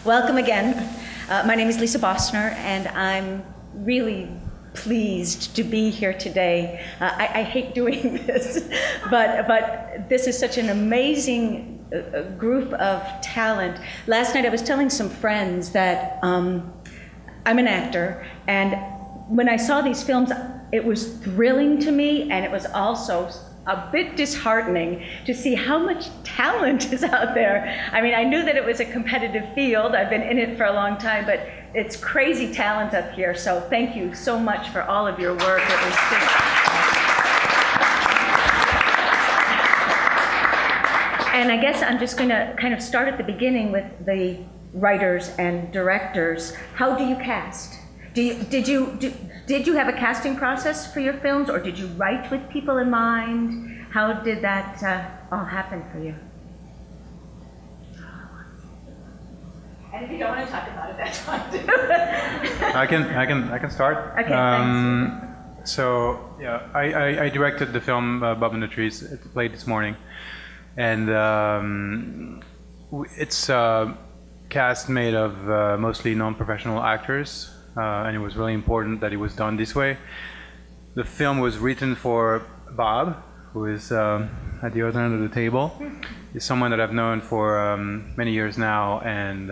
Welcome again. My name is Lisa Bosner, and I'm really pleased to be here today. I hate doing this, but this is such an amazing group of talent. Last night I was telling some friends that I'm an actor, and when I saw these films, it was thrilling to me, and it was also a bit disheartening to see how much talent is out there. I mean, I knew that it was a competitive field. I've been in it for a long time, but it's crazy talent up here. So thank you so much for all of your work. It was just... And I guess I'm just going to kind of start at the beginning with the writers and directors. How do you cast? Did you have a casting process for your films, or did you write with people in mind? How did that all happen for you? And if you don't want to talk about it, that's fine too. I can start. Okay, thanks. So yeah, I directed the film Bob and the Trees. It played this morning, and it's a cast made of mostly non-professional actors. And it was really important that it was done this way. The film was written for Bob, who is at the other end of the table. He's someone that I've known for many years now, and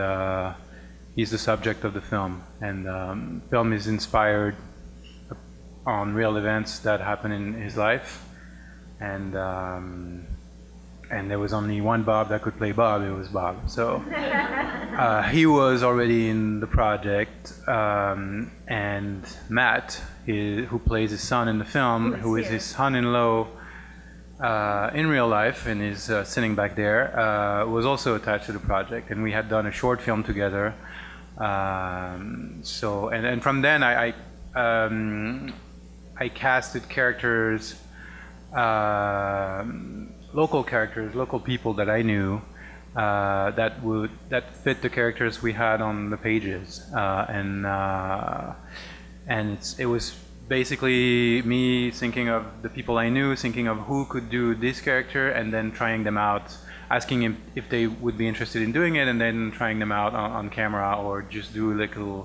he's the subject of the film. And the film is inspired on real events that happened in his life. And there was only one Bob that could play Bob. It was Bob. So he was already in the project, and Matt, who plays his son in the film, who is his son-in-law in real life and is sitting back there, was also attached to the project. And we had done a short film together. And from then I casted characters. Local characters, local people that I knew that fit the characters we had on the pages, and it was basically me thinking of the people I knew, thinking of who could do this character, and then trying them out, asking if they would be interested in doing it, and then trying them out on camera, or just do like a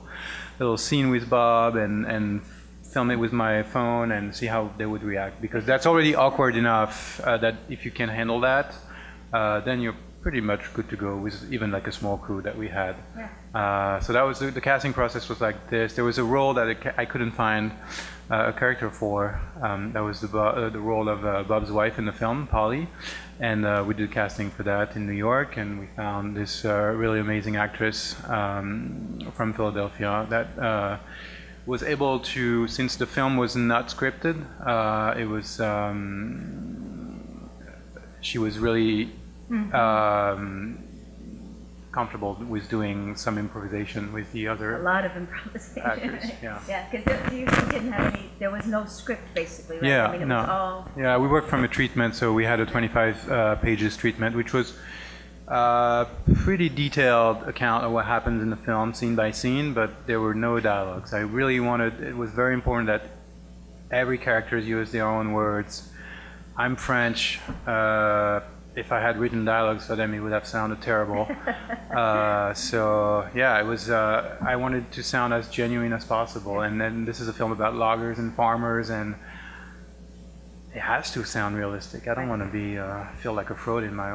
little scene with Bob and film it with my phone and see how they would react, because that's already awkward enough that if you can handle that, then you're pretty much good to go with even like a small crew that we had. Yeah. So that was the casting process was like this. There was a role that I couldn't find a character for. That was the role of Bob's wife in the film, Polly, and we did casting for that in New York, and we found this really amazing actress from Philadelphia that was able to, since the film was not scripted, it was she was really comfortable with doing some improvisation with the other. A lot of improvisation. Actors, yeah. Yeah, because you didn't have any. There was no script, basically. Right? Yeah, I mean, it was all... Yeah, we worked from a treatment, so we had a 25 pages treatment, which was pretty detailed account of what happens in the film, scene by scene, but there were no dialogues. I really wanted, it was very important that every character use their own words. I'm French. If I had written dialogues for them, it would have sounded terrible. So yeah, it was. I wanted to sound as genuine as possible, and then this is a film about loggers and farmers, and it has to sound realistic. I don't want to be feel like a fraud in my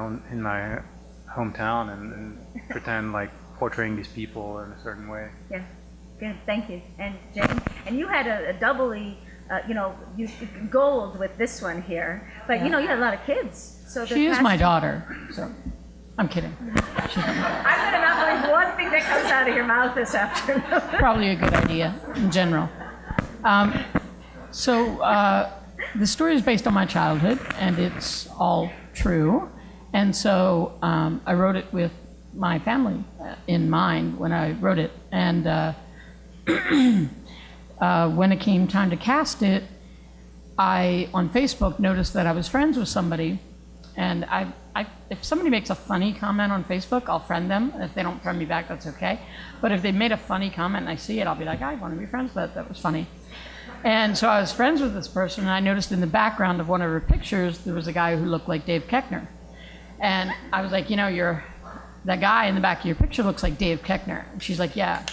hometown and pretend like portraying these people in a certain way. Yeah, good. Thank you. And Jane, and you had a doubly, you gold with this one here, but yeah. You had a lot of kids. So she is my daughter, so I'm kidding. I'm going to not believe one thing that comes out of your mouth this afternoon. Probably a good idea in general. The story is based on my childhood, and it's all true. And so I wrote it with my family in mind when I wrote it. And when it came time to cast it, I, on Facebook, noticed that I was friends with somebody. And if somebody makes a funny comment on Facebook, I'll friend them. If they don't friend me back, that's okay. But if they made a funny comment and I see it, I'll be like, I want to be friends, but that was funny. And so I was friends with this person, and I noticed in the background of one of her pictures, there was a guy who looked like Dave Koechner. And I was like, you're that guy in the back of your picture looks like Dave Koechner. And she's like, yeah.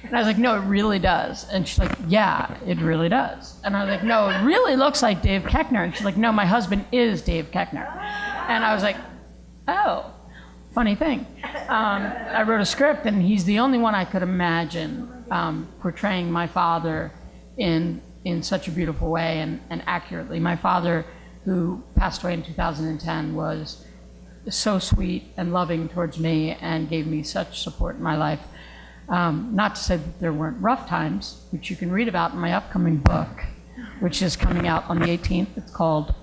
And I was like, no, it really does. And she's like, yeah, it really does. And I was like, no, it really looks like Dave Koechner. And she's like, no, my husband is Dave Koechner. And I was like, oh, funny thing. I wrote a script, and he's the only one I could imagine portraying my father in such a beautiful way and accurately. My father, who passed away in 2010, was so sweet and loving towards me and gave me such support in my life. Not to say that there weren't rough times, which you can read about in my upcoming book, which is coming out on the 18th. It's called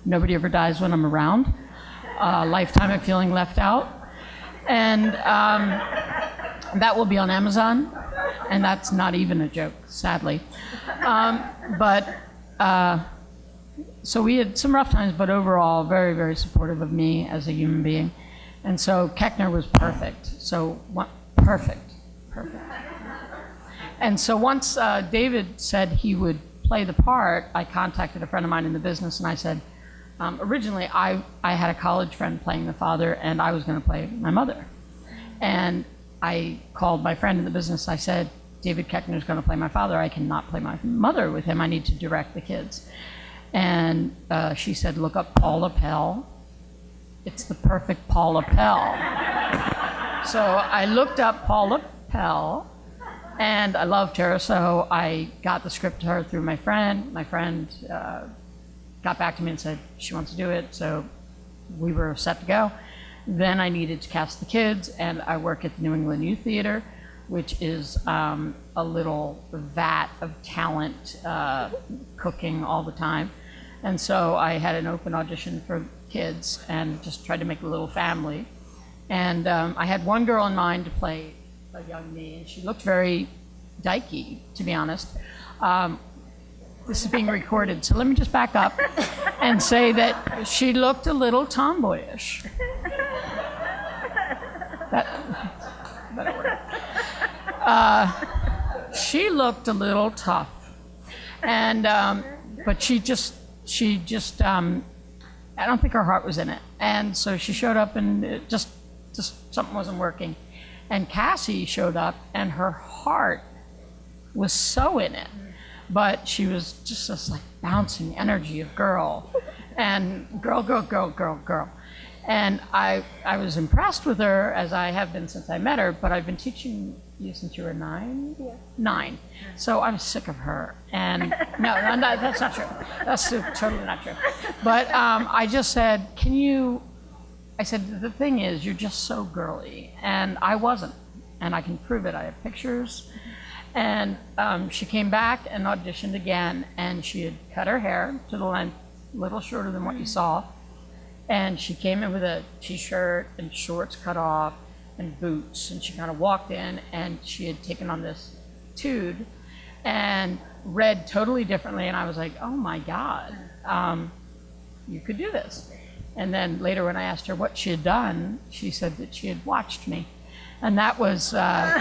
Nobody Ever Dies When I'm Around, a Lifetime of Feeling Left Out. And that will be on Amazon, and that's not even a joke, sadly. So we had some rough times, but overall, very, very supportive of me as a human being. And so Koechner was perfect. Perfect. And so once David said he would play the part, I contacted a friend of mine in the business, and I said, originally I had a college friend playing the father, and I was going to play my mother. And I called my friend in the business. I said, David Koechner is going to play my father. I cannot play my mother with him. I need to direct the kids. And she said, look up Paula Pell. It's the perfect Paula Pell. So I looked up Paula Pell, and I loved her, so I got the script to her through my friend. My friend got back to me and said she wants to do it, so we were set to go. Then I needed to cast the kids, and I work at the New England Youth Theater, which is a little vat of talent, cooking all the time. And so I had an open audition for kids and just tried to make a little family. And I had one girl in mind to play a young me, and she looked very dykey, to be honest. This is being recorded, so let me just back up and say that she looked a little tomboyish. That'll work. She looked a little tough, and but she just I don't think her heart was in it, and so she showed up, and it just something wasn't working. And Cassie showed up, and her heart was so in it, but she was just this like bouncing energy of girl, and girl. And I was impressed with her, as I have been since I met her, but I've been teaching you since you were 9? Yeah. 9. So I'm sick of her. And no, that's not true. That's totally not true. But I just said, I said, the thing is, you're just so girly. And I wasn't. And I can prove it. I have pictures. And she came back and auditioned again, and she had cut her hair to the length, a little shorter than what you saw. And she came in with a t-shirt and shorts cut off and boots, and she kind of walked in, and she had taken on this tude and read totally differently, and I was like, oh my God, you could do this. And then later when I asked her what she had done, she said that she had watched me. And that was a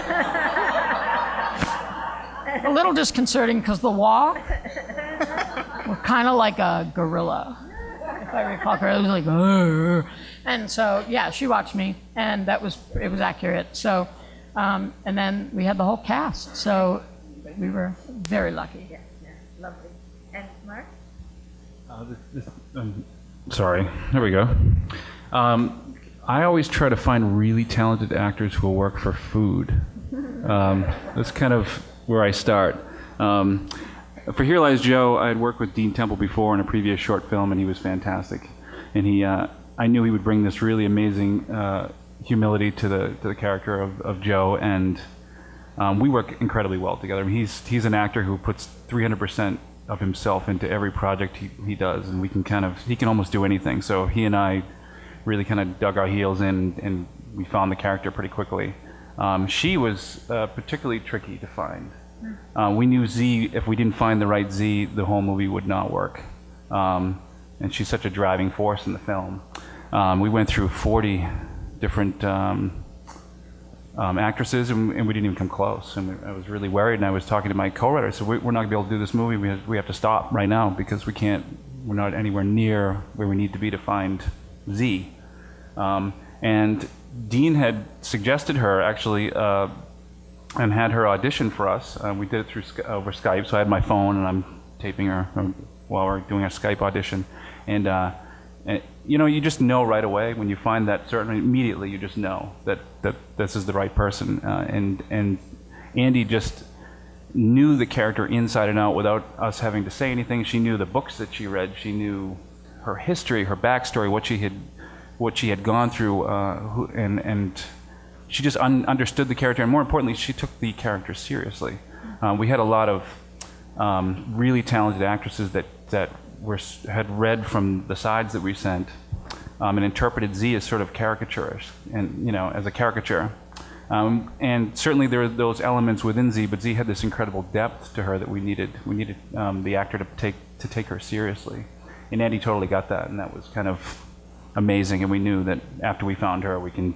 little disconcerting, because the walk were kind of like a gorilla. If I recall correctly, it was like, "Arr." And so, yeah, she watched me, and it was accurate. So, and then we had the whole cast. So we were very lucky. Yeah, lovely. And Mark? Sorry, there we go. I always try to find really talented actors who will work for food. That's kind of where I start. For Here Lies Joe, I had worked with Dean Temple before in a previous short film, and he was fantastic. And I knew he would bring this really amazing humility to the character of Joe, and we work incredibly well together. I mean, he's an actor who puts 300% of himself into every project he does, and he can almost do anything. So he and I really kind of dug our heels in, and we found the character pretty quickly. She was particularly tricky to find. We knew Z, if we didn't find the right Z, the whole movie would not work. And she's such a driving force in the film. We went through 40 different actresses, and we didn't even come close. And I was really worried, and I was talking to my co-writer. I said, we're not going to be able to do this movie. We have to stop right now, because we're not anywhere near where we need to be to find Z. And Dean had suggested her actually and had her audition for us. We did it through over Skype, so I had my phone and I'm taping her while we're doing our Skype audition. And you know, you just know right away when you find that certain, immediately you just know that this is the right person. And Andy just knew the character inside and out without us having to say anything. She knew the books that she read. She knew her history, her backstory, what she had gone through, and she just understood the character. And more importantly, she took the character seriously. We had a lot of really talented actresses that had read from the sides that we sent and interpreted Z as sort of caricaturish, and you know, as a caricature. And certainly there were those elements within Z, but Z had this incredible depth to her that we needed. We needed the actor to take her seriously, and Andy totally got that, and that was kind of amazing. And we knew that after we found her, we can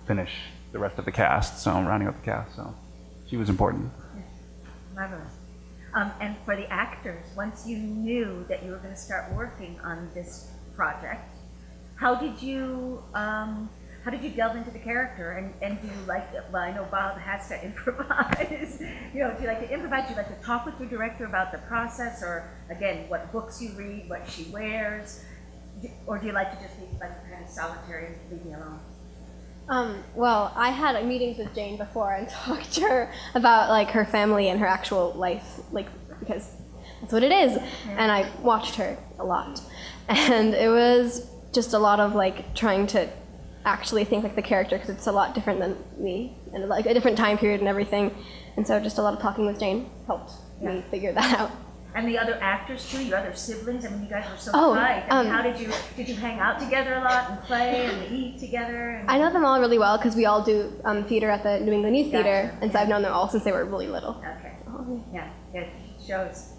finish the rest of the cast. So rounding out the cast, so she was important. Marvelous. And for the actors, once you knew that you were going to start working on this project, how did you delve into the character? And do you like it? Well, I know Bob has to improvise. You know, do you like to improvise? Do you like to talk with your director about the process, or again, what books you read, what she wears, or do you like to just be like kind of solitary and leave me alone? Well, I had meetings with Jane before and talked to her about like her family and her actual life, like, because that's what it is. Yeah. And I watched her a lot, and it was just a lot of like trying to actually think like the character, because it's a lot different than me and like a different time period and everything. And so just a lot of talking with Jane helped me figure that out. And the other actors too, your other siblings. I mean, you guys were so tight. I mean, how did you hang out together a lot and play and eat together? And... I know them all really well because we all do theater at the New England Youth Theater, and so I've known them all since they were really little. Okay. Yeah, it shows.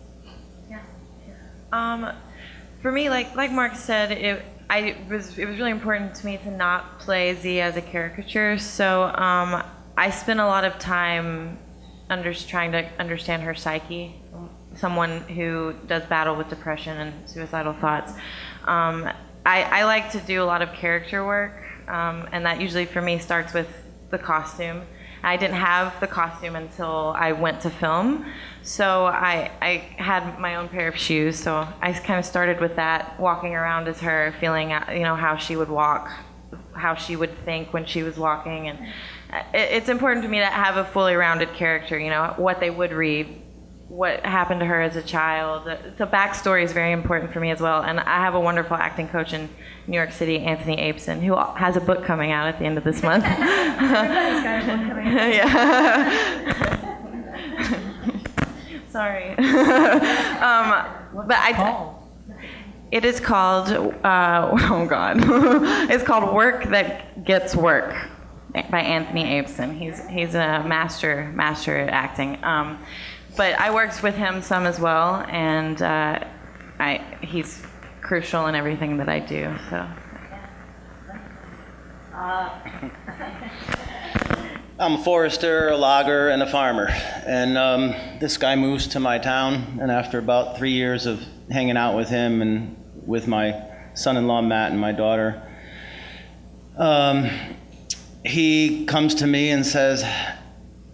Yeah. For me, like Mark said, it was really important to me to not play Z as a caricature. So I spent a lot of time trying to understand her psyche. Someone who does battle with depression and suicidal thoughts. I like to do a lot of character work, and that usually for me starts with the costume. I didn't have the costume until I went to film, so I had my own pair of shoes, so I kind of started with that, walking around as her, feeling how she would walk, how she would think when she was walking, and it's important to me to have a fully rounded character, what they would read, what happened to her as a child. So backstory is very important for me as well. And I have a wonderful acting coach in New York City, Anthony Abeson, who has a book coming out at the end of this month. Everybody's got a book coming out. Yeah. Sorry. It is called, oh God. It's called Work That Gets Work by Anthony Abeson. He's a master at acting. But I worked with him some as well, and he's crucial in everything that I do. So. I'm a forester, a logger, and a farmer. And this guy moves to my town, and after about 3 years of hanging out with him and with my son-in-law Matt and my daughter, he comes to me and says,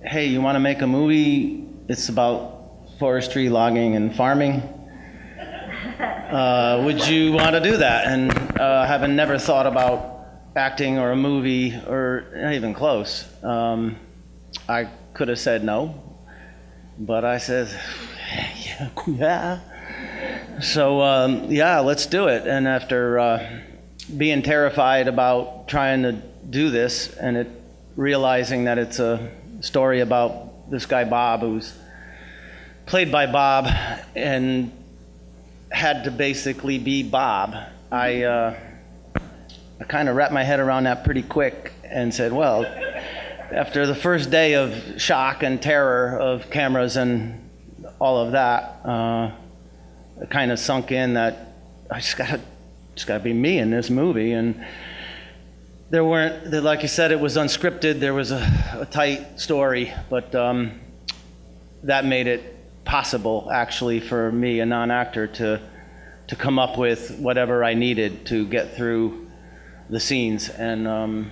"Hey, you want to make a movie? It's about forestry, logging, and farming. Would you want to do that?" And having never thought about acting or a movie, or not even close, I could have said no, but I said, yeah. So let's do it. And after being terrified about trying to do this, and realizing that it's a story about this guy Bob, who's played by Bob and had to basically be Bob, I kind of wrapped my head around that pretty quick and said, well, after the first day of shock and terror of cameras and all of that, it kind of sunk in that I just gotta be me in this movie. And there weren't, like you said, it was unscripted. There was a tight story, but that made it possible, actually, for me, a non-actor, to come up with whatever I needed to get through the scenes. And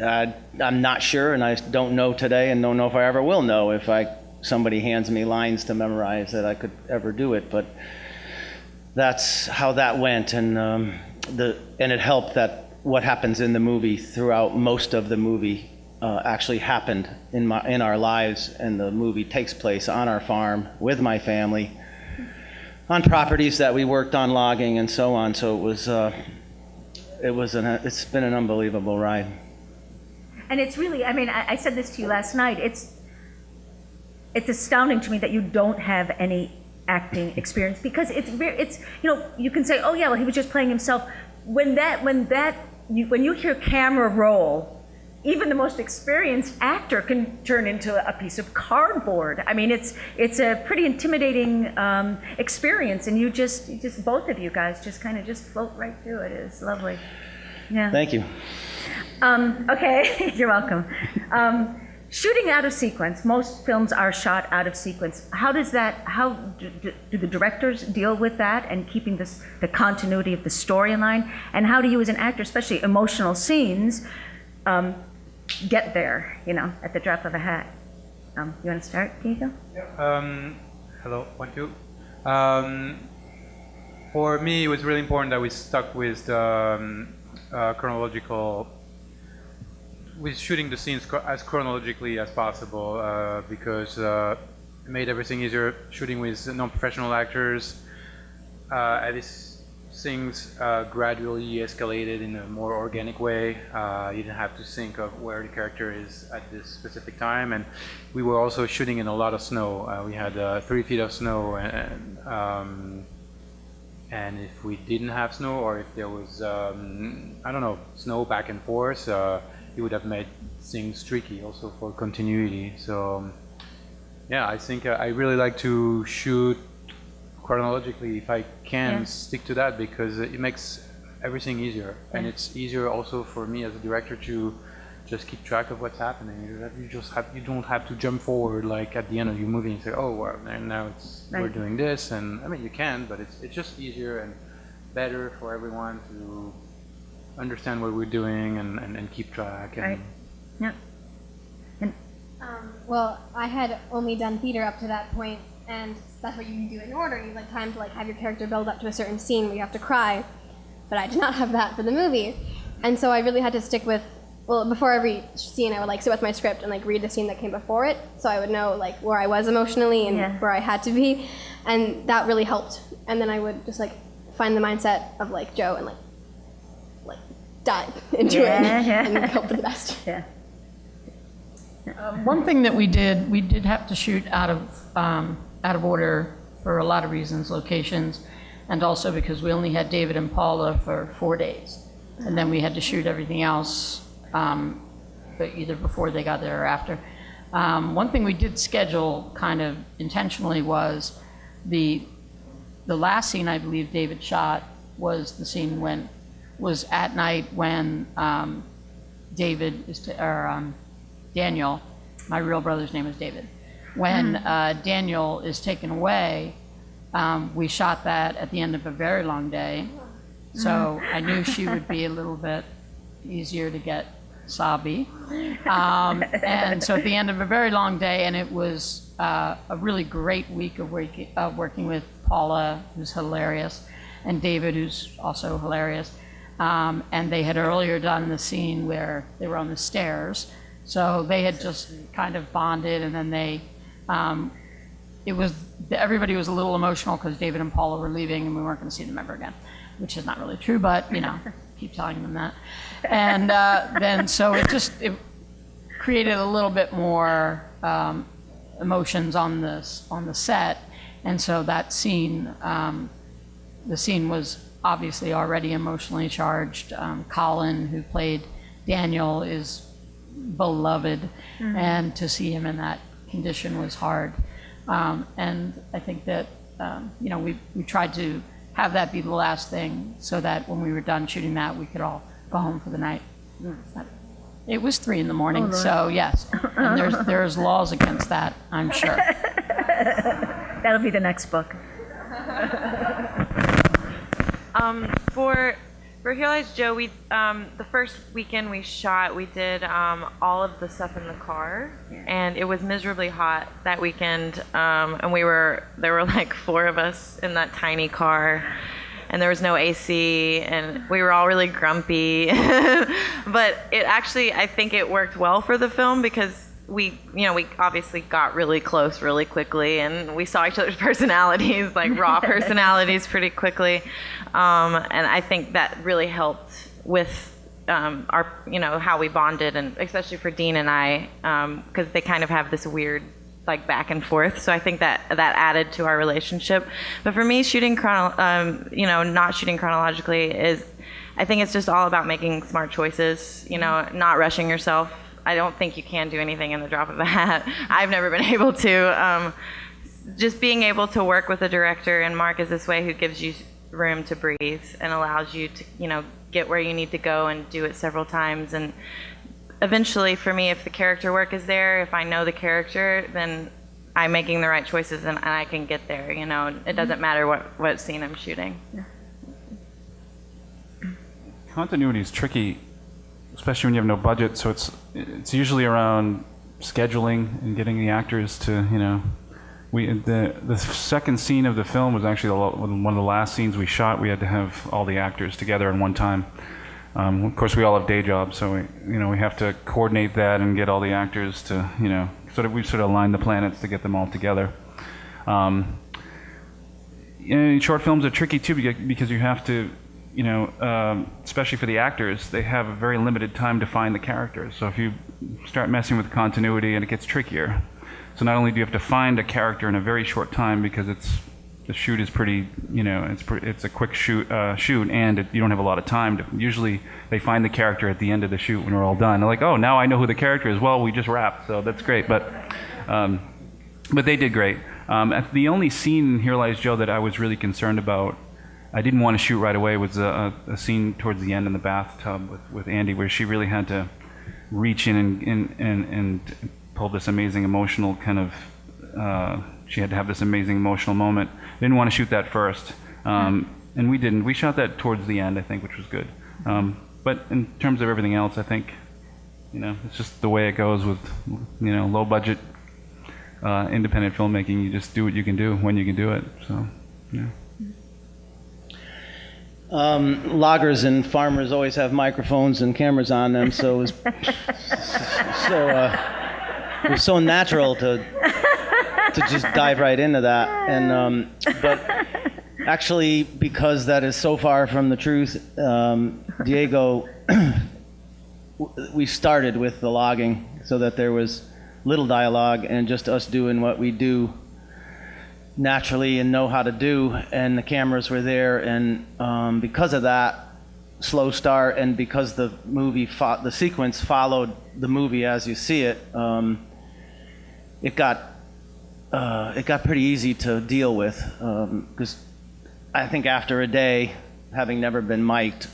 I'm not sure, and I don't know today, and don't know if I ever will know if somebody hands me lines to memorize that I could ever do it. But that's how that went, and it helped that what happens in the movie throughout most of the movie actually happened in our lives, and the movie takes place on our farm with my family, on properties that we worked on logging and so on. So it's been an unbelievable ride. And it's really, I mean, I said this to you last night, it's astounding to me that you don't have any acting experience, because it's, you know, you can say, oh yeah, well, he was just playing himself. When you hear camera roll, even the most experienced actor can turn into a piece of cardboard. I mean, it's a pretty intimidating experience, and you just both of you guys just kind of just float right through it. It's lovely. Yeah. Thank you. Okay, you're welcome. Shooting out of sequence. Most films are shot out of sequence. How do the directors deal with that and keeping the continuity of the storyline? And how do you, as an actor, especially emotional scenes, get there, you know, at the drop of a hat? You want to start, Diego? Hello, 1, 2. For me, it was really important that we stuck with the chronological, with shooting the scenes as chronologically as possible, because it made everything easier shooting with non-professional actors. Things gradually escalated in a more organic way. You didn't have to think of where the character is at this specific time, and we were also shooting in a lot of snow. We had 3 feet of snow, and if we didn't have snow, or if there was, I don't know, snow back and forth, it would have made things tricky also for continuity. So yeah, I think I really like to shoot chronologically if I can stick to that, because it makes everything easier, and it's easier also for me as a director to just keep track of what's happening. You don't have to jump forward like at the end of your movie and say, oh well, and now we're doing this, and I mean you can, but it's just easier and better for everyone to understand what we're doing and keep track. And Right. Yeah. And Well, I had only done theater up to that point, and that's what you do in order. You like time to like have your character build up to a certain scene where you have to cry, but I did not have that for the movie, and so I really had to stick with. Well, before every scene, I would like sit with my script and like read the scene that came before it, so I would know like where I was emotionally and where I had to be, and that really helped. And then I would just like find the mindset of like Joe and like dive into it and hope for the best. yeah. One thing that we did have to shoot out of order for a lot of reasons, locations, and also because we only had David and Paula for 4 days. And then we had to shoot everything else, but either before they got there or after. One thing we did schedule kind of intentionally was the last scene I believe David shot was the scene was at night when Daniel, my real brother's name is David. When Daniel is taken away, we shot that at the end of a very long day. So I knew she would be a little bit easier to get sobby. And so at the end of a very long day, and it was a really great week of working with Paula, who's hilarious, and David, who's also hilarious. And they had earlier done the scene where they were on the stairs. So they had just kind of bonded, and then everybody was a little emotional because David and Paula were leaving and we weren't going to see them ever again, which is not really true, but you know, keep telling them that. And then so it created a little bit more emotions on the set, and so that scene, the scene was obviously already emotionally charged. Colin, who played Daniel, is beloved, and to see him in that condition was hard. And I think that we tried to have that be the last thing, so that when we were done shooting that, we could all go home for the night. It was 3 a.m, so yes, and there's laws against that, I'm sure. That'll be the next book. For Here Lies Joe, we the first weekend we shot, we did all of the stuff in the car, and it was miserably hot that weekend. And there were like 4 of us in that tiny car, and there was no AC, and we were all really grumpy. But it actually, I think it worked well for the film because we obviously got really close really quickly, and we saw each other's personalities, like raw personalities, pretty quickly. And I think that really helped with our, how we bonded, and especially for Dean and I, because they kind of have this weird like back and forth. So I think that added to our relationship. But for me, shooting not shooting chronologically I think it's just all about making smart choices. Not rushing yourself. I don't think you can do anything in the drop of a hat. I've never been able to. Just being able to work with a director, and Mark is this way, who gives you room to breathe and allows you to, get where you need to go and do it several times. And eventually, for me, if the character work is there, if I know the character, then I'm making the right choices and I can get there. It doesn't matter what scene I'm shooting. Continuity is tricky, especially when you have no budget. So it's usually around scheduling and getting the actors to, the second scene of the film was actually one of the last scenes we shot. We had to have all the actors together in one time. Of course, we all have day jobs, so we have to coordinate that and get all the actors to, we sort of align the planets to get them all together. Short films are tricky too because you have to, especially for the actors, they have a very limited time to find the characters. So if you start messing with continuity, and it gets trickier. So not only do you have to find a character in a very short time because the shoot is pretty, it's a quick shoot, and you don't have a lot of time. Usually they find the character at the end of the shoot when we're all done. They're like, oh, now I know who the character is. Well, we just wrapped, so that's great. But they did great. The only scene in Here Lies Joe that I was really concerned about, I didn't want to shoot right away, was a scene towards the end in the bathtub with Andy, where she really had to reach in and pull this amazing emotional kind of, she had to have this amazing emotional moment. Didn't want to shoot that first, and we didn't. We shot that towards the end, I think, which was good. But in terms of everything else, I think, it's just the way it goes with, low budget, independent filmmaking. You just do what you can do when you can do it. So, yeah. Loggers and farmers always have microphones and cameras on them, so it was so natural to just dive right into that. And but actually, because that is so far from the truth, Diego, we started with the logging so that there was little dialogue and just us doing what we do naturally and know how to do, and the cameras were there, and because of that slow start, and because the movie the sequence followed the movie as you see it, it got pretty easy to deal with, because I think after a day, having never been mic'd,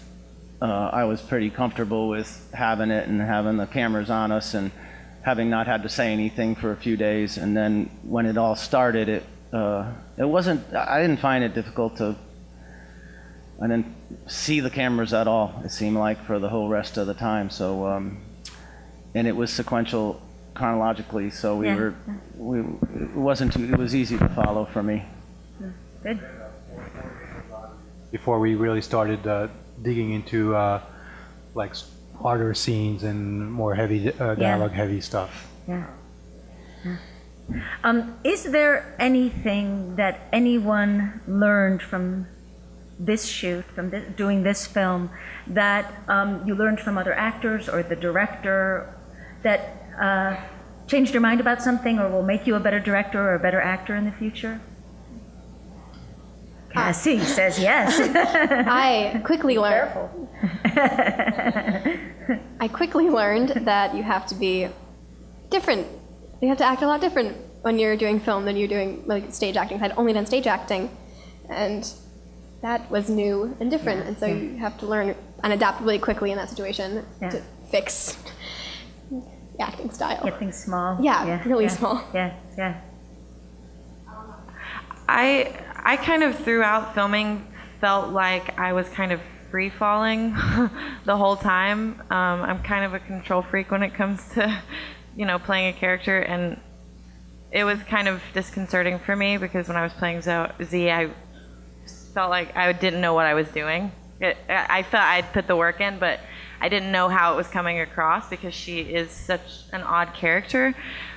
I was pretty comfortable with having it and having the cameras on us and having not had to say anything for a few days. And then when it all started, I didn't find it difficult I didn't see the cameras at all, it seemed like, for the whole rest of the time. So, and it was sequential chronologically, so it was easy to follow for me. Good. Before we really started digging into like harder scenes and more heavy dialogue heavy stuff. Yeah. Is there anything that anyone learned from this shoot, from doing this film, that you learned from other actors or the director that changed your mind about something or will make you a better director or a better actor in the future? Cassie says yes. I quickly learned. I quickly learned that you have to be different. You have to act a lot different when you're doing film than you're doing like stage acting. I'd only done stage acting, and that was new and different. And so you have to learn and adapt really quickly in that situation to fix the acting style. Get things small. Really small. Yeah. I kind of throughout filming felt like I was kind of free falling the whole time. I'm kind of a control freak when it comes to, playing a character, and it was kind of disconcerting for me because when I was playing Z, I felt like I didn't know what I was doing. I felt I'd put the work in, but I didn't know how it was coming across because she is such an odd character.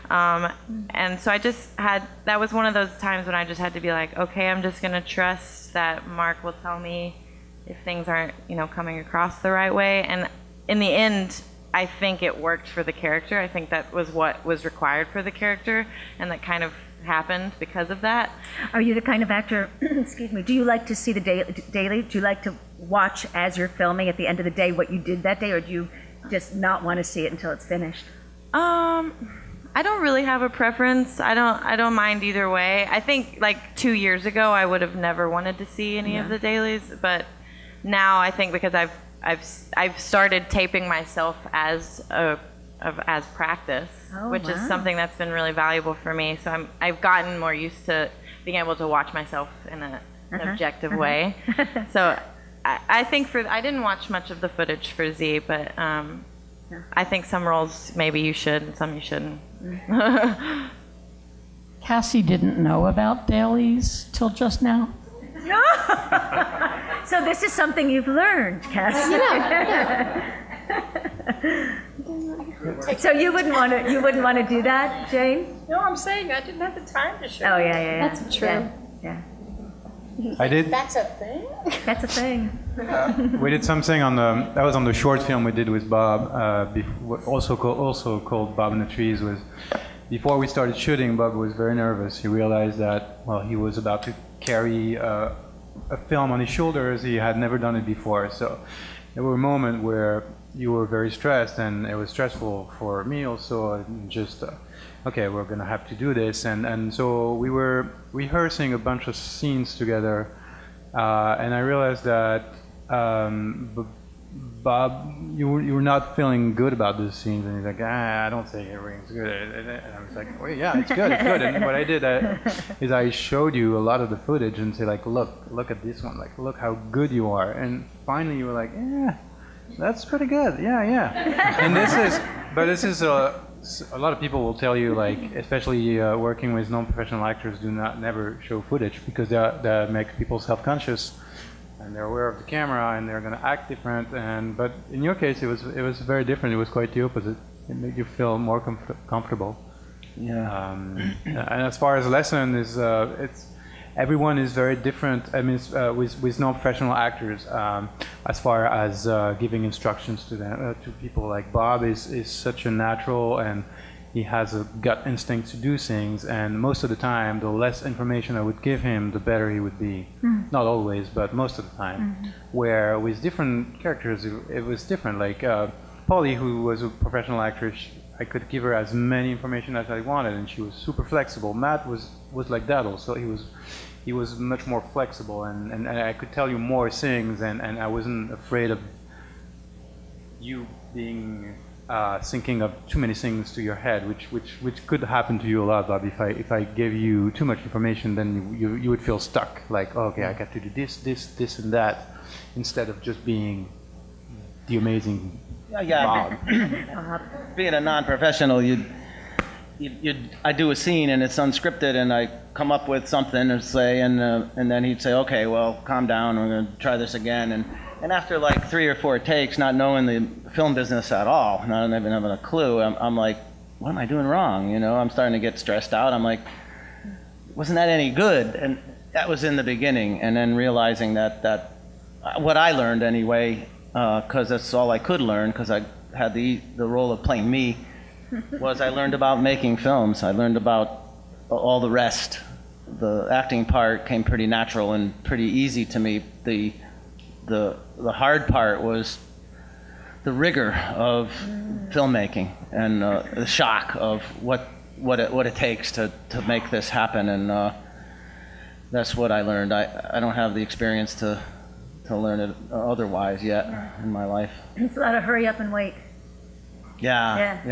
And so that was one of those times when I just had to be like, okay, I'm just going to trust that Mark will tell me if things aren't, coming across the right way. And in the end, I think it worked for the character. I think that was what was required for the character, and that kind of happened because of that. Are you the kind of actor, excuse me, do you like to see the daily? Do you like to watch as you're filming at the end of the day what you did that day, or do you just not want to see it until it's finished? I don't really have a preference. I don't mind either way. I think like 2 years ago I would have never wanted to see any of the dailies, but now I think because I've started taping myself as practice, which is something that's been really valuable for me. So I've gotten more used to being able to watch myself in an objective way. So I think I didn't watch much of the footage for Z, but I think some roles maybe you should and some you shouldn't. Cassie didn't know about dailies till just now. So this is something you've learned, Cassie. So you wouldn't want to do that, Jane? No, I'm saying I didn't have the time to show. Oh yeah. That's true. Yeah. I did. That's a thing? That's a thing. We did something that was on the short film we did with Bob, also called Bob in the Trees. Before we started shooting, Bob was very nervous. He realized that, he was about to carry a film on his shoulders. He had never done it before. So there were moments where you were very stressed, and it was stressful for me also. And just, okay, we're going to have to do this. And so we were rehearsing a bunch of scenes together. And I realized that, Bob, you were not feeling good about these scenes, and he's like, I don't think everything's good. And I was like, well, yeah, it's good. And what I did is I showed you a lot of the footage and say, like, look at this one, like, look how good you are. And finally, you were like, yeah, that's pretty good. Yeah. And this is a lot of people will tell you, like, especially working with non-professional actors, never show footage because that makes people self-conscious. And they're aware of the camera, and they're going to act different. But in your case, it was very different. It was quite the opposite. It made you feel more comfortable. Yeah. And as far as lesson is, everyone is very different. I mean, with non-professional actors, as far as giving instructions to them, to people. Like Bob is such a natural, and he has a gut instinct to do things, and most of the time, the less information I would give him, the better he would be. Not always, but most of the time. Where with different characters, it was different. Like Polly, who was a professional actress, I could give her as many information as I wanted, and she was super flexible. Matt was like that also. He was much more flexible, and I could tell you more things, and I wasn't afraid of you being thinking of too many things to your head, which could happen to you a lot, Bob. If I gave you too much information, then you would feel stuck. Like, oh, okay, I got to do this, and that, instead of just being the amazing Bob. Being a non-professional, I do a scene and it's unscripted, and I come up with something to say, and then he'd say, okay, well, calm down, we're going to try this again, and after like 3 or 4 takes, not knowing the film business at all, not even having a clue, I'm like, what am I doing wrong? I'm starting to get stressed out. I'm like, wasn't that any good? And that was in the beginning, and then realizing that what I learned anyway, because that's all I could learn, because I had the role of playing me, was I learned about making films. I learned about all the rest. The acting part came pretty natural and pretty easy to me. The hard part was the rigor of filmmaking and the shock of what it takes to make this happen, and that's what I learned. I don't have the experience to learn it otherwise yet in my life. It's a lot of hurry up and wait. Yeah.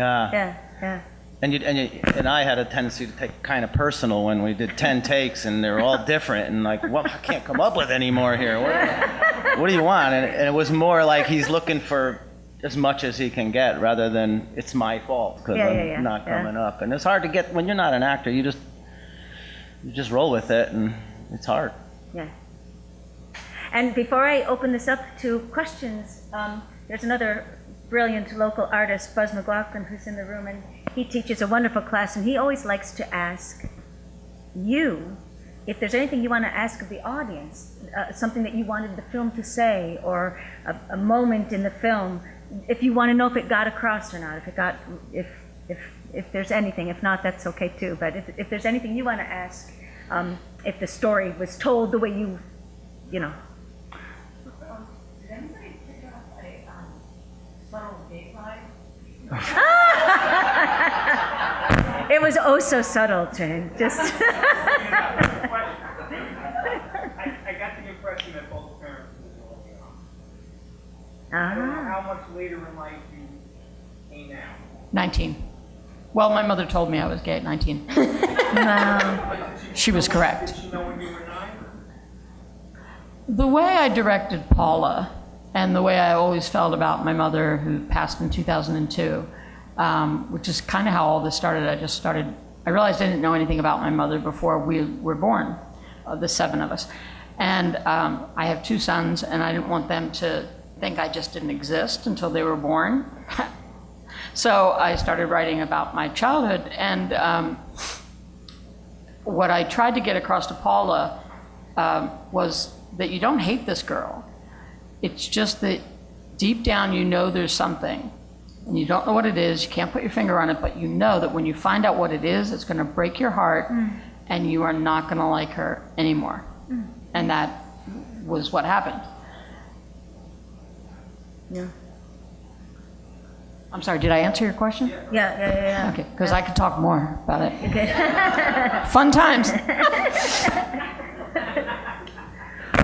And I had a tendency to take kind of personal when we did 10 takes and they're all different, and like, well, I can't come up with any more here. what do you want? And it was more like he's looking for as much as he can get rather than it's my fault because I'm not coming up. And it's hard to get when you're not an actor. You just roll with it, and it's hard. Yeah. And before I open this up to questions, there's another brilliant local artist, Buzz McLaughlin, who's in the room, and he teaches a wonderful class, and he always likes to ask you if there's anything you want to ask of the audience, something that you wanted the film to say, or a moment in the film, if you want to know if it got across or not, if there's anything. If not, that's okay too. But if there's anything you want to ask, if the story was told the way you know. Did anybody pick up a subtle gay vibe? It was oh so subtle, Jane. Just. I got the impression that both parents were looking on. I don't know how much later in life you came out. 19. Well, my mother told me I was gay at 19. Wow. She was correct. Did she know when you were 9? The way I directed Paula, and the way I always felt about my mother, who passed in 2002, which is kind of how all this started. I realized I didn't know anything about my mother before we were born, the 7 of us. And I have 2 sons, and I didn't want them to think I just didn't exist until they were born. So I started writing about my childhood, and what I tried to get across to Paula was that you don't hate this girl. It's just that deep down you know there's something, and you don't know what it is, you can't put your finger on it, but you know that when you find out what it is, it's going to break your heart, and you are not going to like her anymore. And that was what happened. Yeah. I'm sorry, did I answer your question? Yeah. Okay, because I could talk more about it. Okay. Fun times.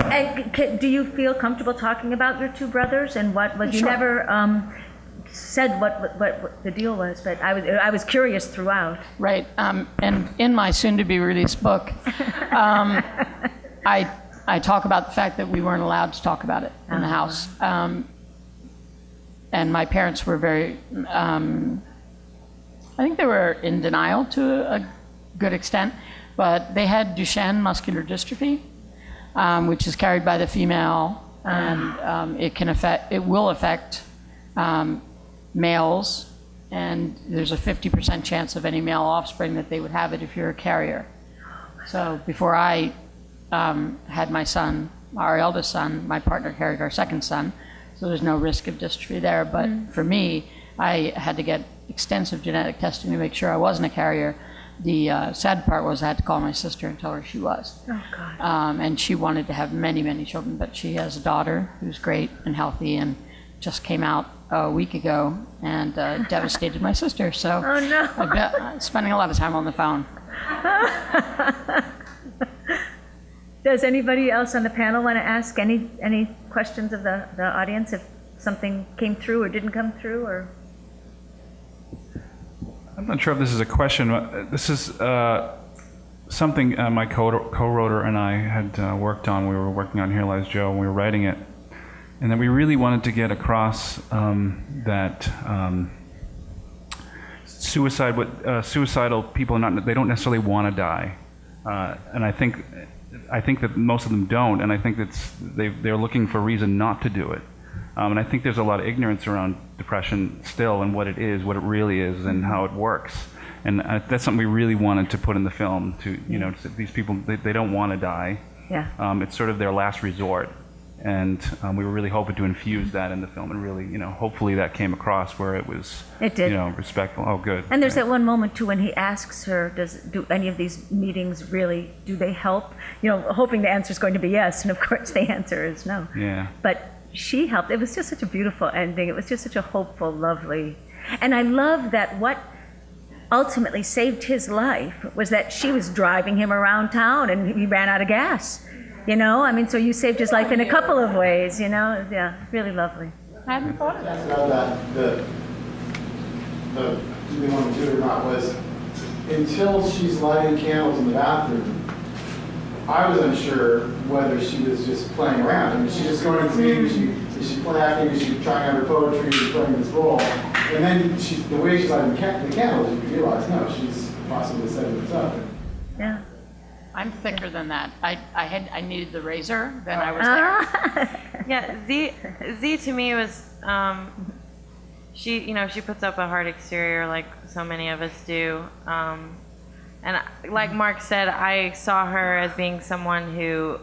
And do you feel comfortable talking about your 2 brothers and what you Sure. never said what the deal was, but I was curious throughout. Right, and in my soon-to-be released book, I talk about the fact that we weren't allowed to talk about it in the house. And my parents were very, I think they were in denial to a good extent, but they had Duchenne muscular dystrophy, which is carried by the female, and it will affect males, and there's a 50% chance of any male offspring that they would have it if you're a carrier. So before I had my son, our eldest son, my partner carried our second son, so there's no risk of dystrophy there. But for me, I had to get extensive genetic testing to make sure I wasn't a carrier. The sad part was I had to call my sister and tell her she was. Oh, God. And she wanted to have many, many children, but she has a daughter who's great and healthy and just came out a week ago and devastated my sister. So Oh, no. I've been spending a lot of time on the phone. Does anybody else on the panel want to ask any questions of the audience if something came through or didn't come through, or? I'm not sure if this is a question. But this is something my co-writer and I had worked on. We were working on Here Lies Joe, and we were writing it. And then we really wanted to get across that suicidal people, they don't necessarily want to die. And I think that most of them don't, and I think they're looking for a reason not to do it. And I think there's a lot of ignorance around depression still, and what it is, what it really is, and how it works. And that's something we really wanted to put in the film. These people, they don't want to die. Yeah. It's sort of their last resort, and we were really hoping to infuse that in the film, and really, hopefully that came across where it was, It did. Respectful. Oh, good. And there's that one moment too when he asks her, do any of these meetings really, do they help? Hoping the answer is going to be yes, and of course the answer is no. Yeah. But she helped. It was just such a beautiful ending. It was just such a hopeful, lovely. And I love that what ultimately saved his life was that she was driving him around town and he ran out of gas. So you saved his life in a couple of ways, Yeah, really lovely. I hadn't thought of that. About that, do they want to do it or not, was until she's lighting candles in the bathroom, I was unsure whether she was just playing around. I mean, she's just going to me, is she play acting, is she trying out her poetry, is she playing this role? And then the way she's like the candles, you realize, no, she's possibly setting this up. Yeah. I'm thicker than that. I needed the razor, then I was there. Yeah, Z to me was, she puts up a hard exterior like so many of us do. And like Mark said, I saw her as being someone who,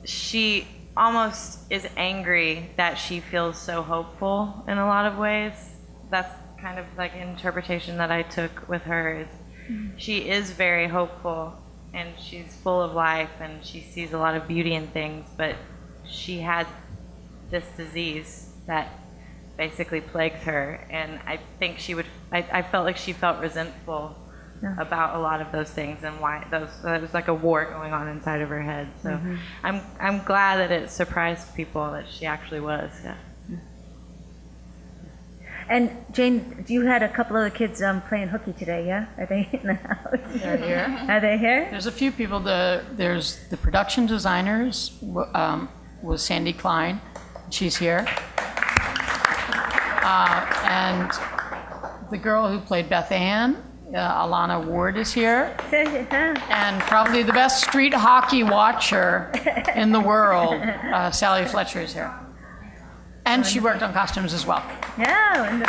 she almost is angry that she feels so hopeful in a lot of ways. That's kind of like an interpretation that I took with her. Is she is very hopeful and she's full of life and she sees a lot of beauty in things, but she had this disease that basically plagues her, and I think I felt like she felt resentful about a lot of those things and why there was like a war going on inside of her head. So I'm glad that it surprised people that she actually was. Yeah. And Jane, you had a couple of the kids playing hooky today, yeah? Are they in the house? They're here. Are they here? There's a few people. There's the production designers, was Sandy Klein. She's here. And the girl who played Beth Ann, Alana Ward, is here. And probably the best street hockey watcher in the world, Sally Fletcher, is here. And she worked on costumes as well. Yeah,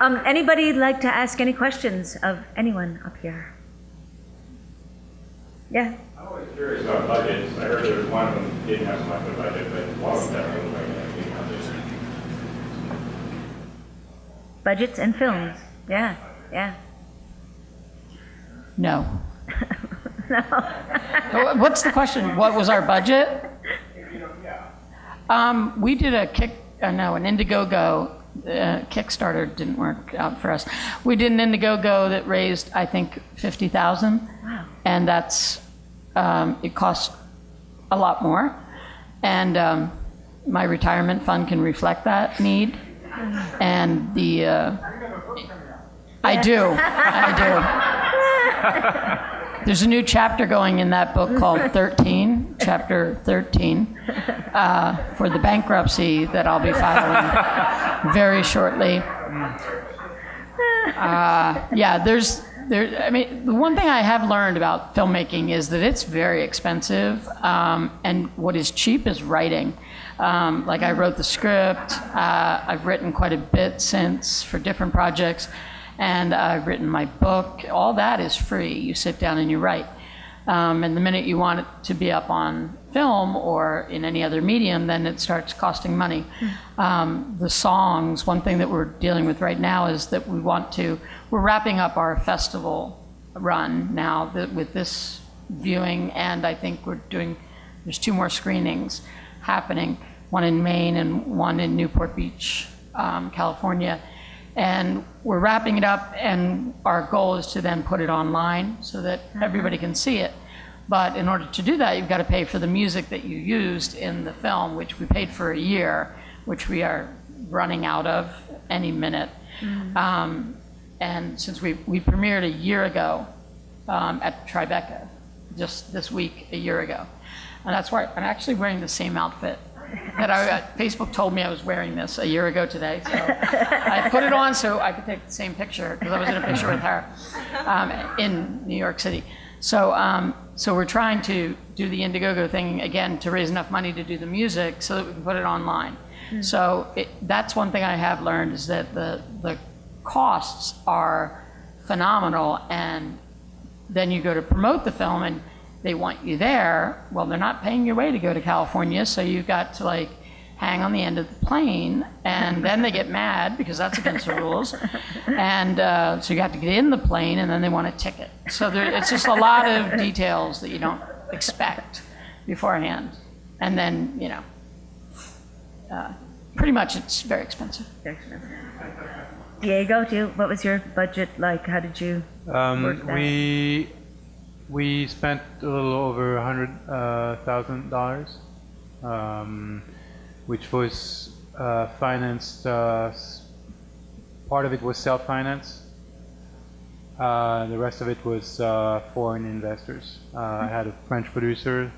wonderful. Anybody like to ask any questions of anyone up here? Yeah. I'm always curious about budgets. I heard there was one of them didn't have so much of a budget, but one of them definitely looked like a big budget. Budgets and films. Yeah, yeah. No. What's the question? What was our budget? We did an Indiegogo. Kickstarter didn't work out for us. We did an Indiegogo that raised, I think, $50,000. Wow. And that's, it cost a lot more. And my retirement fund can reflect that need. And I do. There's a new chapter going in that book called 13, Chapter 13, for the bankruptcy that I'll be filing very shortly. The one thing I have learned about filmmaking is that it's very expensive, and what is cheap is writing. Like I wrote the script, I've written quite a bit since for different projects, and I've written my book. All that is free. You sit down and you write. And the minute you want it to be up on film or in any other medium, then it starts costing money. The songs, one thing that we're dealing with right now is that we're wrapping up our festival run now with this viewing, and I think there's 2 more screenings happening, one in Maine and one in Newport Beach, California. And we're wrapping it up, and our goal is to then put it online so that everybody can see it. But in order to do that, you've got to pay for the music that you used in the film, which we paid for a year, which we are running out of any minute. And since we premiered a year ago at Tribeca, just this week, a year ago. And that's why I'm actually wearing the same outfit that Facebook told me I was wearing this a year ago today. So I put it on so I could take the same picture, because I was in a picture with her in New York City. So we're trying to do the Indiegogo thing again to raise enough money to do the music so that we can put it online. So that's one thing I have learned, is that the costs are phenomenal, and then you go to promote the film and they want you there. Well, they're not paying your way to go to California, so you've got to hang on the end of the plane, and then they get mad because that's against the rules. And so you have to get in the plane, and then they want a ticket. So it's just a lot of details that you don't expect beforehand. And then, pretty much it's very expensive. Diego, what was your budget like? How did you work that? We spent a little over $100,000, which was financed. Part of it was self-financed. The rest of it was foreign investors. I had a French producer.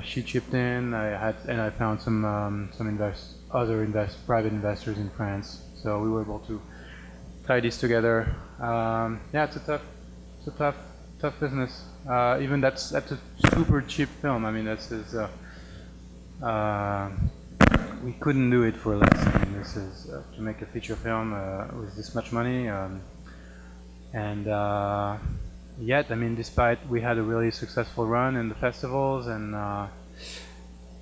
She chipped in. I found some private investors in France. So we were able to tie this together. Yeah, it's a tough business. Even that's a super cheap film. I mean, we couldn't do it for less. I mean, this is to make a feature film with this much money. Yet, I mean, despite we had a really successful run in the festivals, and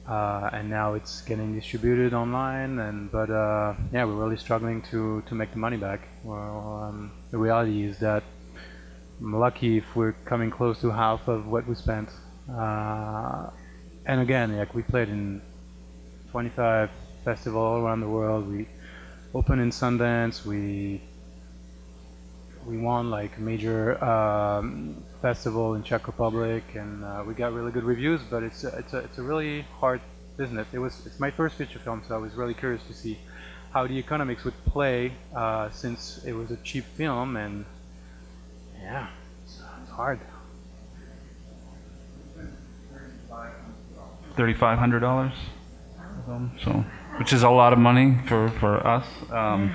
now it's getting distributed online, but yeah, we're really struggling to make the money back. Well, the reality is that I'm lucky if we're coming close to half of what we spent. And again, like, we played in 25 festivals all around the world. We opened in Sundance. We won like a major festival in Czech Republic, and we got really good reviews. But it's a really hard business. It's my first feature film, so I was really curious to see how the economics would play, since it was a cheap film, and yeah, it's hard. $3,500, so which is a lot of money for us. Well,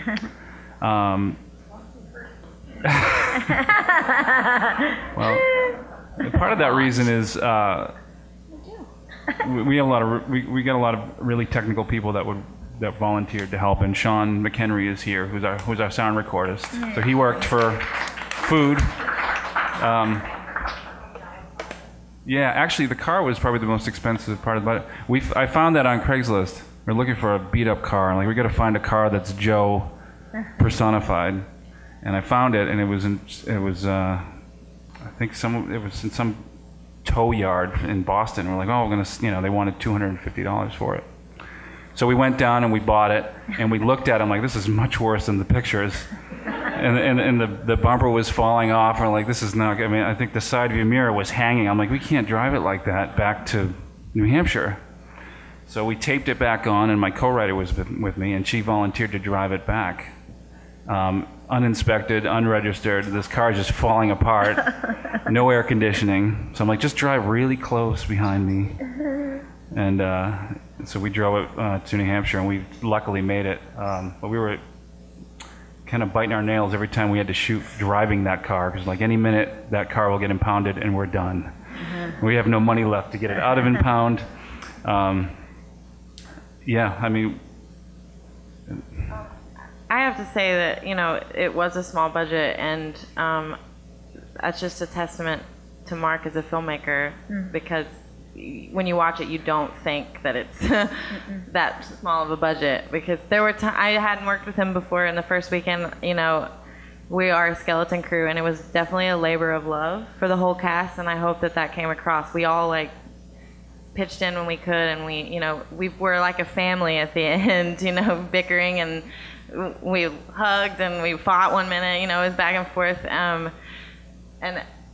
part of that reason is we have a lot of we get a lot of really technical people that volunteered to help, and Sean McHenry is here, who's our sound recordist. So he worked for food. Yeah, actually, the car was probably the most expensive part of the budget. I found that on Craigslist. We're looking for a beat-up car, and like, we got to find a car that's Joe personified. And I found it, and it was I think it was in some tow yard in Boston. We're like, oh, we're gonna, they wanted $250 for it. So we went down and we bought it, and we looked at it. I'm like, this is much worse than the pictures. And the bumper was falling off. And we're like, this is not. I mean, I think the side view mirror was hanging. I'm like, we can't drive it like that back to New Hampshire. So we taped it back on, and my co-writer was with me, and she volunteered to drive it back. Uninspected, unregistered. This car is just falling apart. No air conditioning. So I'm like, just drive really close behind me. And so we drove it to New Hampshire, and we luckily made it. But we were kind of biting our nails every time we had to shoot driving that car, because like any minute that car will get impounded and we're done. We have no money left to get it out of impound. Yeah, I mean, I have to say that, it was a small budget, and that's just a testament to Mark as a filmmaker, because when you watch it, you don't think that it's that small of a budget, because there were I hadn't worked with him before, and the first weekend, we are a skeleton crew, and it was definitely a labor of love for the whole cast, and I hope that came across. We all pitched in when we could, and we were like a family at the end, bickering, and we hugged and we fought one minute, it was back and forth. And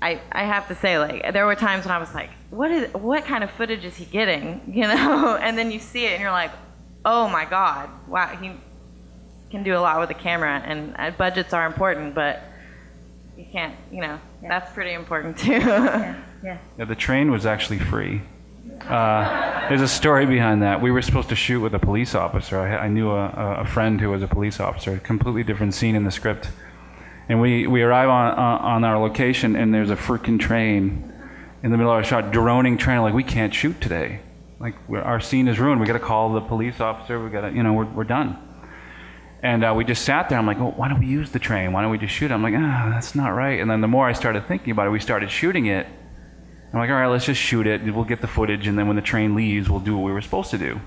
I have to say, there were times when I was like, what kind of footage is he getting, And then you see it and you're like, oh my God, wow, he can do a lot with the camera, and budgets are important, but you can't, that's pretty important too. Yeah, the train was actually free. There's a story behind that. We were supposed to shoot with a police officer. I knew a friend who was a police officer. A completely different scene in the script. And we arrive on our location, and there's a freaking train in the middle of our shot, droning train. Like, we can't shoot today. Like, our scene is ruined. We got to call the police officer. We got to, we're done. And we just sat there. I'm like, well, why don't we use the train? Why don't we just shoot it? I'm like, that's not right. And then the more I started thinking about it, we started shooting it. I'm like, all right, let's just shoot it. We'll get the footage, and then when the train leaves, we'll do what we were supposed to do.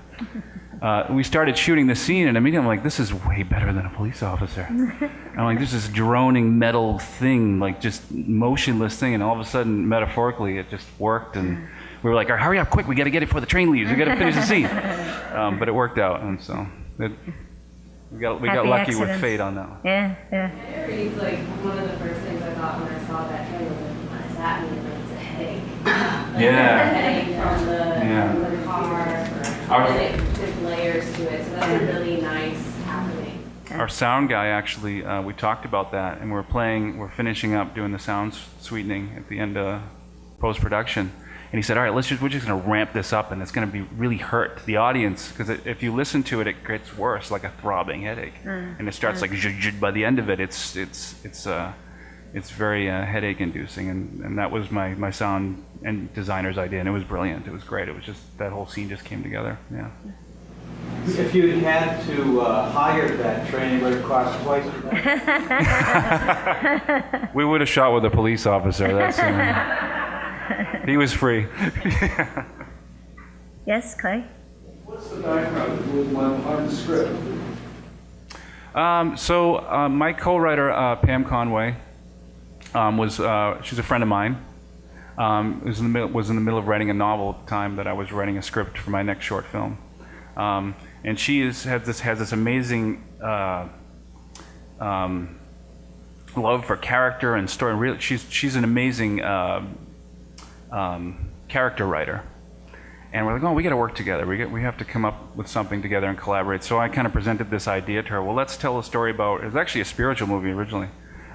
We started shooting the scene, and immediately I'm like, this is way better than a police officer. I'm like, this is droning metal thing, like just motionless thing, and all of a sudden, metaphorically, it just worked, and we were like, all right, hurry up, quick, we got to get it before the train leaves. We got to finish the scene. But it worked out, and so we got lucky with fate on that one. Yeah. It's like one of the first things I thought when I saw that trailer was, what does that mean? It's a headache. Yeah. Headache from the car. And there's layers to it, so that's a really nice happening. our sound guy actually, we talked about that, and we're finishing up doing the sound sweetening at the end of post-production. And he said, all right, we're just going to ramp this up, and it's going to be really hurt the audience, because if you listen to it, it gets worse, like a throbbing headache. And it starts like, by the end of it, it's very headache-inducing, and that was my sound and designer's idea, and it was brilliant. It was great. It was just, that whole scene just came together, yeah. If you had to hire that trainee, would it cost twice as much? We would have shot with a police officer. That's he was free. Yes, Clay? What's the background behind the script? My co-writer, Pam Conway, she's a friend of mine. Was in the middle of writing a novel at the time that I was writing a script for my next short film. And she has this amazing love for character and story. Really, she's an amazing character writer. And we're like, oh, we got to work together. We have to come up with something together and collaborate. So I kind of presented this idea to her. Well, let's tell a story about. It was actually a spiritual movie originally.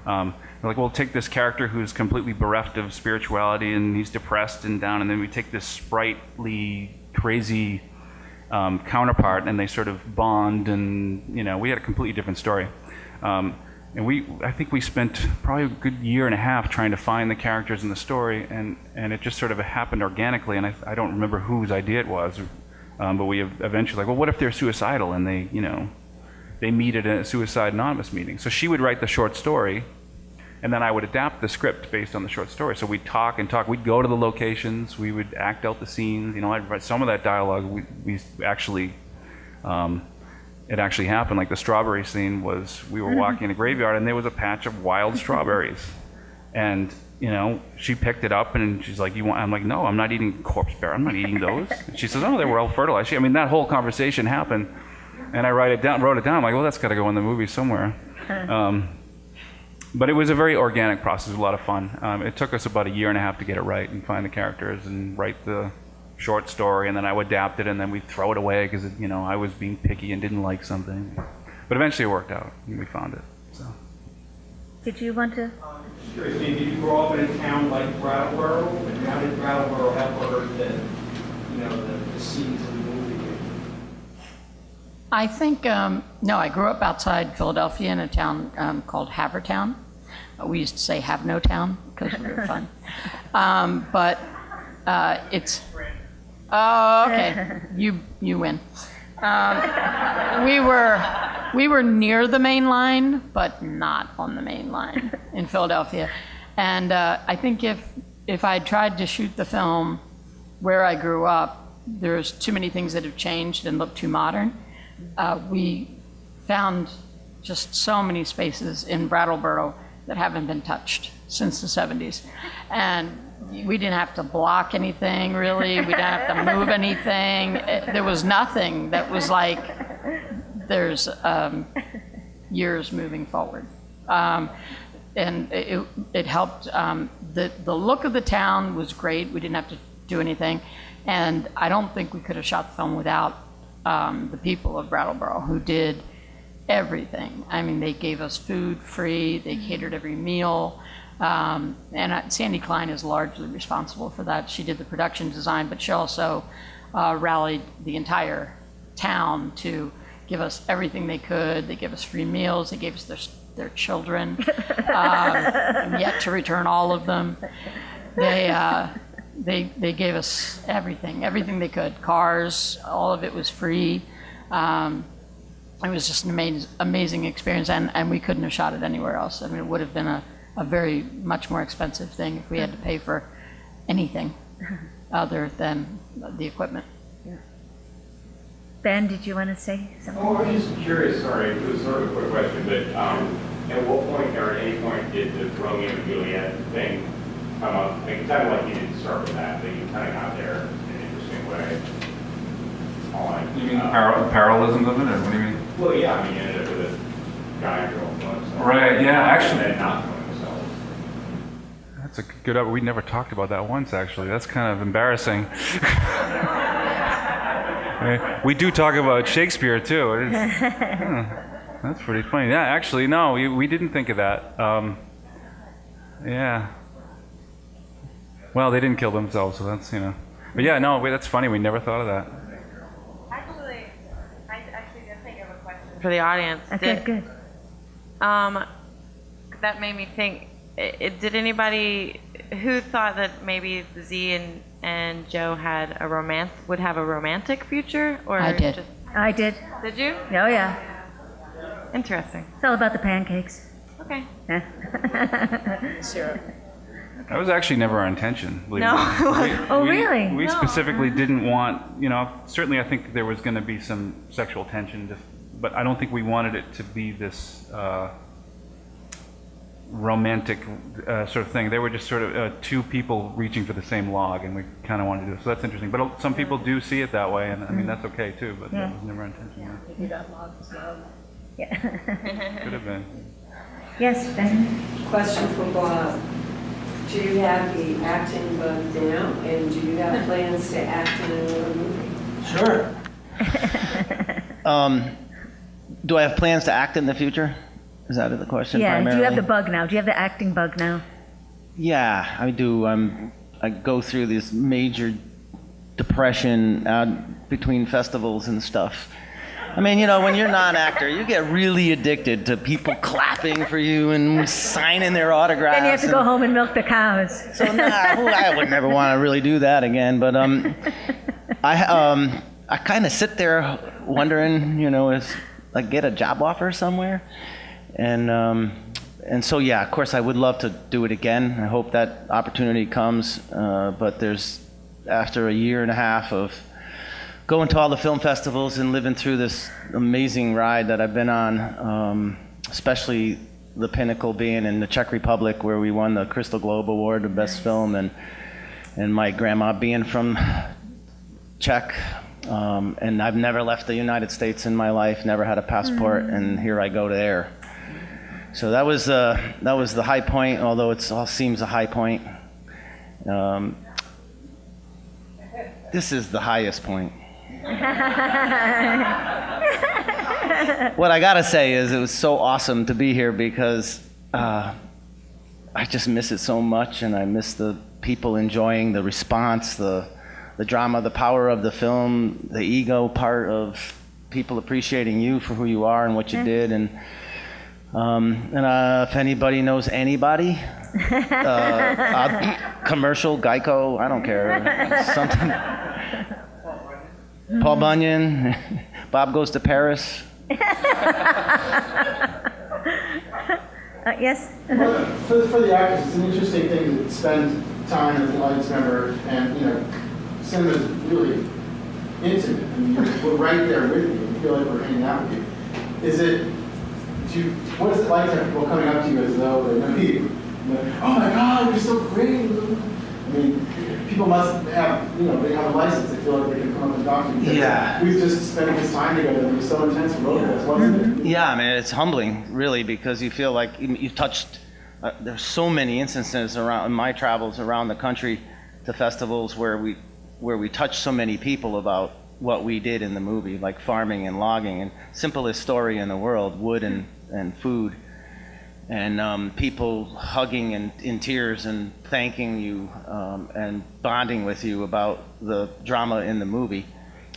We're like, we'll take this character who's completely bereft of spirituality and he's depressed and down, and then we take this sprightly, crazy counterpart, and they sort of bond, and we had a completely different story. And I think we spent probably a good year and a half trying to find the characters in the story, and it just sort of happened organically, and I don't remember whose idea it was, but we eventually like, well, what if they're suicidal and they meet at a Suicide Anonymous meeting? So she would write the short story, and then I would adapt the script based on the short story. So we'd talk and talk. We'd go to the locations. We would act out the scenes. I'd write some of that dialogue. We actually, it actually happened. Like the strawberry scene was, we were walking in a graveyard, and there was a patch of wild strawberries, and she picked it up, and she's like, "You want?" I'm like, "No, I'm not eating corpse bear. I'm not eating those." And she says, "Oh, they were all fertilized." That whole conversation happened, and I wrote it down. I'm like, "Well, that's got to go in the movie somewhere." But it was a very organic process, a lot of fun. It took us about a year and a half to get it right and find the characters and write the short story, and then I would adapt it, and then we'd throw it away because I was being picky and didn't like something. But eventually it worked out, and we found it. So. Did you want to? Just curious, did you grow up in a town like Brattleboro? And how did Brattleboro help her the scenes of the movie? I think, no, I grew up outside Philadelphia in a town called Havertown. We used to say Have No Town because we were fun. But it's, oh, okay, you win. We were near the main line, but not on the main line in Philadelphia. And I think if I tried to shoot the film where I grew up, there's too many things that have changed and look too modern. We found just so many spaces in Brattleboro that haven't been touched since the 70s. And we didn't have to block anything, really. We didn't have to move anything. There was nothing that was like, there's years moving forward. And it helped. The look of the town was great. We didn't have to do anything. And I don't think we could have shot the film without the people of Brattleboro, who did everything. I mean, they gave us food free, they catered every meal, and Sandy Klein is largely responsible for that. She did the production design, but she also rallied the entire town to give us everything they could. They gave us free meals, they gave us their children, yet to return all of them. They gave us everything they could. Cars, all of it was free. It was just an amazing experience, and we couldn't have shot it anywhere else. I mean, it would have been a very much more expensive thing if we had to pay for anything other than the equipment. Yeah. Ben, did you want to say something? Oh, I'm just curious, sorry, it was sort of a quick question, but at what point or at any point did the Romeo and Juliet thing come up? I mean, it sounded like you didn't start with that, but you kind of got there in an interesting way. You mean parallelisms of it, or what do you mean? Well, yeah, I mean, you ended up with a guy and girl killing themselves. Right, yeah, actually. And then not killing themselves. That's a good, we never talked about that once, actually. That's kind of embarrassing. We do talk about Shakespeare, too. That's pretty funny. Yeah, actually, no, we didn't think of that. Yeah. Well, they didn't kill themselves, so that's, you know. But yeah, no, that's funny. We never thought of that. Actually, I actually did think of a question for the audience. Okay, good. That made me think, did anybody who thought that maybe Z and Joe would have a romantic future? Or I did. I did. Did you? Oh, yeah. Interesting. It's all about the pancakes. Okay. Syrup. That was actually never our intention. believe No, it or it not. wasn't. Oh, really? We specifically didn't want, certainly I think there was going to be some sexual tension, but I don't think we wanted it to be this romantic sort of thing. They were just sort of two people reaching for the same log, and we kind of wanted to do it. So that's interesting. But some people do see it that way, and I mean, that's okay too, but that was never our intention. You got logs, love. Yeah. Could have been. Yes, Ben? Question for Bob. Do you have the acting bug now, and do you have plans to act in another movie? Sure. Do I have plans to act in the future? Is that the question Yeah, primarily? do you have the bug now? Do you have the acting bug now? Yeah, I do. I go through this major depression between festivals and stuff. I mean, when you're not an actor, you get really addicted to people clapping for you and signing their autographs. Then you have to go home and milk the cows. So I would never want to really do that again. But I kind of sit there wondering, if I get a job offer somewhere, and so yeah, of course I would love to do it again. I hope that opportunity comes. But after a year and a half of going to all the film festivals and living through this amazing ride that I've been on, especially the pinnacle being in the Czech Republic, where we won the Crystal Globe Award, the best film, and my grandma being from Czech, and I've never left the United States in my life, never had a passport, and here I go there. So that was the high point, although it all seems a high point. This is the highest point. What I gotta say is it was so awesome to be here because I just miss it so much, and I miss the people enjoying the response, the drama, the power of the film, the ego part of people appreciating you for who you are and what you did, and if anybody knows anybody, commercial, Geico, I don't care, something. Paul Bunyan, Bob Goes to Paris. Yes? For the actors, it's an interesting thing to spend time as an audience member, and cinema is really intimate. I mean, we're right there with you. We feel like we're hanging out with you. What is it like to have people coming up to you as though they know you? Oh my God, you're so great. I mean, people must have, they have a license. They feel like they can come up and talk to you. Yeah. We've just spent this time together, and it was so intense for both of us, wasn't it? Yeah, I mean, it's humbling, really, because you feel like you've touched. There's so many instances in my travels around the country to festivals where we touch so many people about what we did in the movie, like farming and logging, and simplest story in the world, wood and food, and people hugging and in tears and thanking you and bonding with you about the drama in the movie.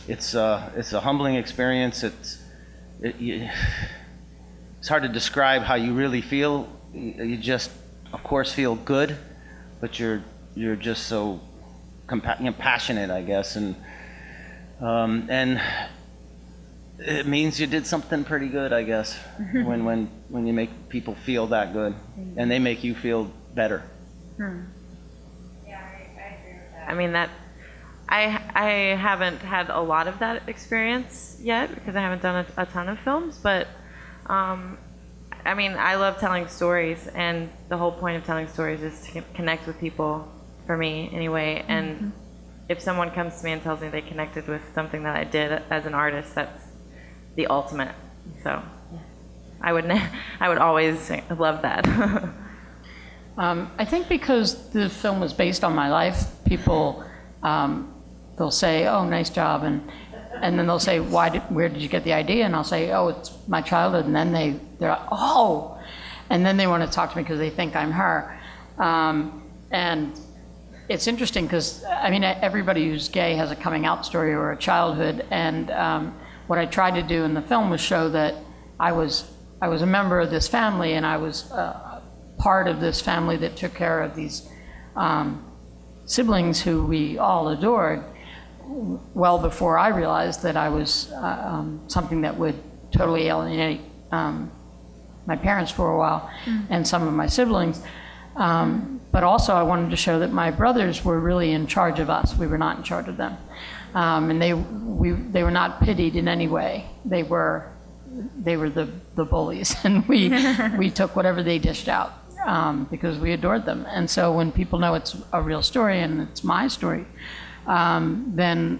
It's a humbling experience. It's hard to describe how you really feel. You just, of course, feel good, but you're just so passionate, I guess, and it means you did something pretty good, I guess, when you make people feel that good, and they make you feel better. Yeah, I agree with that. I mean, I haven't had a lot of that experience yet because I haven't done a ton of films, but I mean, I love telling stories, and the whole point of telling stories is to connect with people, for me anyway, and if someone comes to me and tells me they connected with something that I did as an artist, that's the ultimate. So I would always love that. I think because the film was based on my life, people they'll say, "Oh, nice job," and and then they'll say, where did you get the idea? And I'll say, oh, it's my childhood. And then they're like, oh, and then they want to talk to me because they think I'm her. And it's interesting because, I mean, everybody who's gay has a coming out story or a childhood. And what I tried to do in the film was show that I was a member of this family, and I was part of this family that took care of these siblings who we all adored, well before I realized that I was something that would totally alienate my parents for a while and some of my siblings. But also I wanted to show that my brothers were really in charge of us. We were not in charge of them. And they were not pitied in any way. They were the bullies, and we took whatever they dished out because we adored them. And so when people know it's a real story and it's my story, then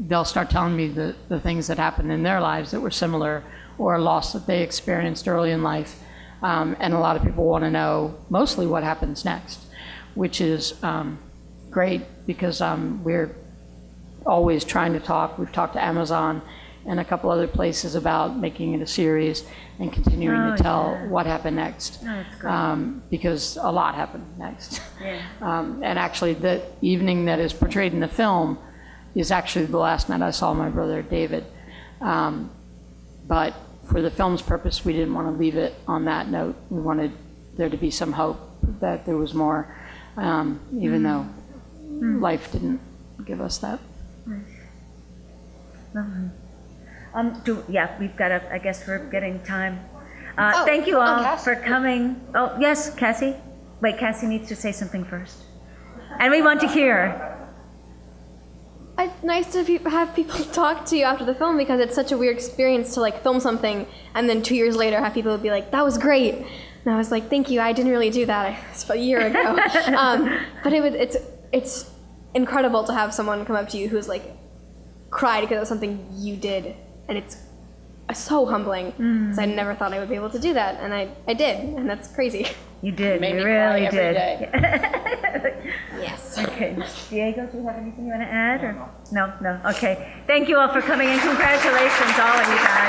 they'll start telling me the things that happened in their lives that were similar, or a loss that they experienced early in life. And a lot of people want to know mostly what happens next, which is great because we're always trying to talk. We've talked to Amazon and a couple other places about making it a series and continuing to tell what happened next. Oh, that's great. Because a lot happened next. Yeah. And actually the evening that is portrayed in the film is actually the last night I saw my brother David. But for the film's purpose, we didn't want to leave it on that note. We wanted there to be some hope that there was more, even though life didn't give us that. Lovely. We've got I guess we're getting time. Thank you all for coming. Oh, yes, Cassie? Wait, Cassie needs to say something first. And we want to hear. It's nice to have people talk to you after the film, because it's such a weird experience to like film something and then 2 years later have people be like, that was great. And I was like, thank you, I didn't really do that. It was a year ago. But it's incredible to have someone come up to you who's like cried because of something you did. And it's so humbling, because I never thought I would be able to do that, and I did, and that's crazy. You did, Made you me really cry every did. Yes. Okay, Diego, do you have anything you want to add? Or? No. Okay. Thank you all for coming, and congratulations, all of you guys.